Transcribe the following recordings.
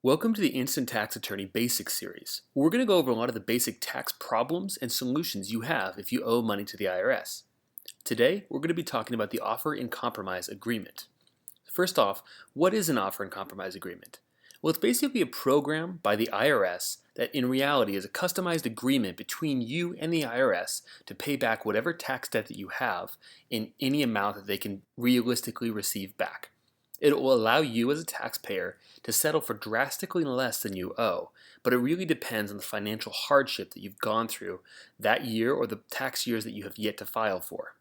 Welcome to the Instant Tax Attorney Basics series. We're going to go over a lot of the basic tax problems and solutions you have if you owe money to the IRS. Today, we're going to be talking about the Offer in Compromise Agreement. First off, what is an Offer in Compromise Agreement? Well, it's basically a program by the IRS that in reality is a customized agreement between you and the IRS to pay back whatever tax debt that you have in any amount that they can realistically receive back. It will allow you as a taxpayer to settle for drastically less than you owe, but it really depends on the financial hardship that you've gone through that year or the tax years that you have yet to file for.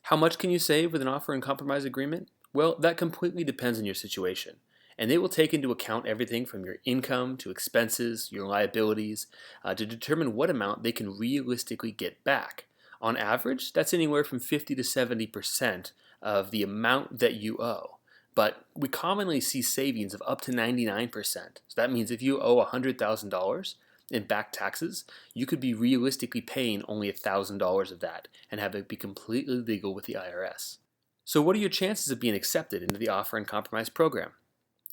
How much can you save with an Offer in Compromise Agreement? Well, that completely depends on your situation, and they will take into account everything from your income to expenses, your liabilities, to determine what amount they can realistically get back. On average, that's anywhere from 50 to 70% of the amount that you owe. But we commonly see savings of up to 99%. So that means if you owe $100,000 in back taxes, you could be realistically paying only $1,000 of that and have it be completely legal with the IRS. So what are your chances of being accepted into the Offer in Compromise program?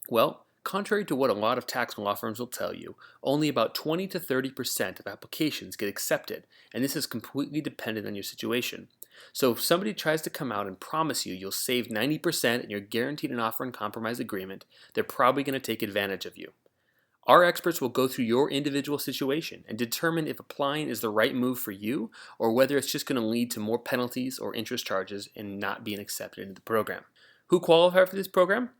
Well, contrary to what a lot of tax law firms will tell you, only about 20 to 30% of applications get accepted, and this is completely dependent on your situation. So if somebody tries to come out and promise you you'll save 90% and you're guaranteed an Offer in Compromise Agreement, they're probably going to take advantage of you. Our experts will go through your individual situation and determine if applying is the right move for you or whether it's just going to lead to more penalties or interest charges and not being accepted into the program. Who qualify for this program?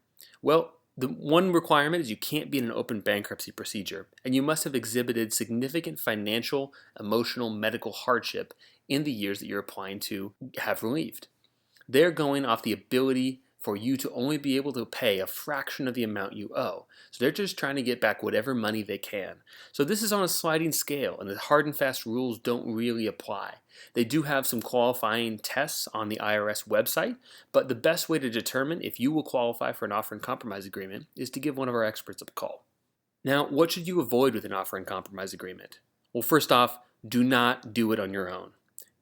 Well, the one requirement is you can't be in an open bankruptcy procedure, and you must have exhibited significant financial, emotional, medical hardship in the years that you're applying to have relieved. They're going off the ability for you to only be able to pay a fraction of the amount you owe. So they're just trying to get back whatever money they can. So this is on a sliding scale, and the hard and fast rules don't really apply. They do have some qualifying tests on the IRS website, but the best way to determine if you will qualify for an Offer in Compromise Agreement is to give one of our experts a call. Now, what should you avoid with an Offer in Compromise Agreement? Well, first off, do not do it on your own.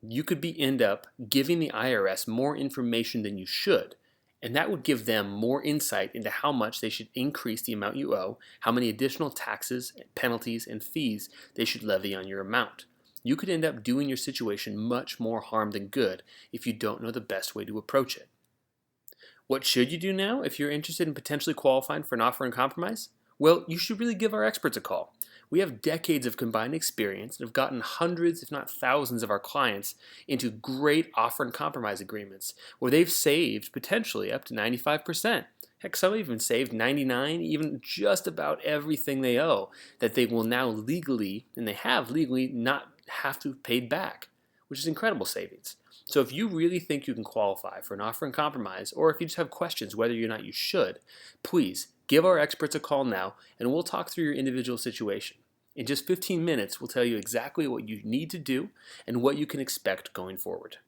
You could end up giving the IRS more information than you should, and that would give them more insight into how much they should increase the amount you owe, how many additional taxes, penalties, and fees they should levy on your amount. You could end up doing your situation much more harm than good if you don't know the best way to approach it. What should you do now if you're interested in potentially qualifying for an Offer in Compromise? Well, you should really give our experts a call. We have decades of combined experience and have gotten hundreds, if not thousands, of our clients into great Offer in Compromise agreements where they've saved potentially up to 95%. Heck, some even saved 99, even just about everything they owe that they will now legally, and they have legally, not have to have paid back, which is incredible savings. So if you really think you can qualify for an Offer in Compromise, or if you just have questions whether or not you should, please give our experts a call now and we'll talk through your individual situation. In just 15 minutes, we'll tell you exactly what you need to do and what you can expect going forward.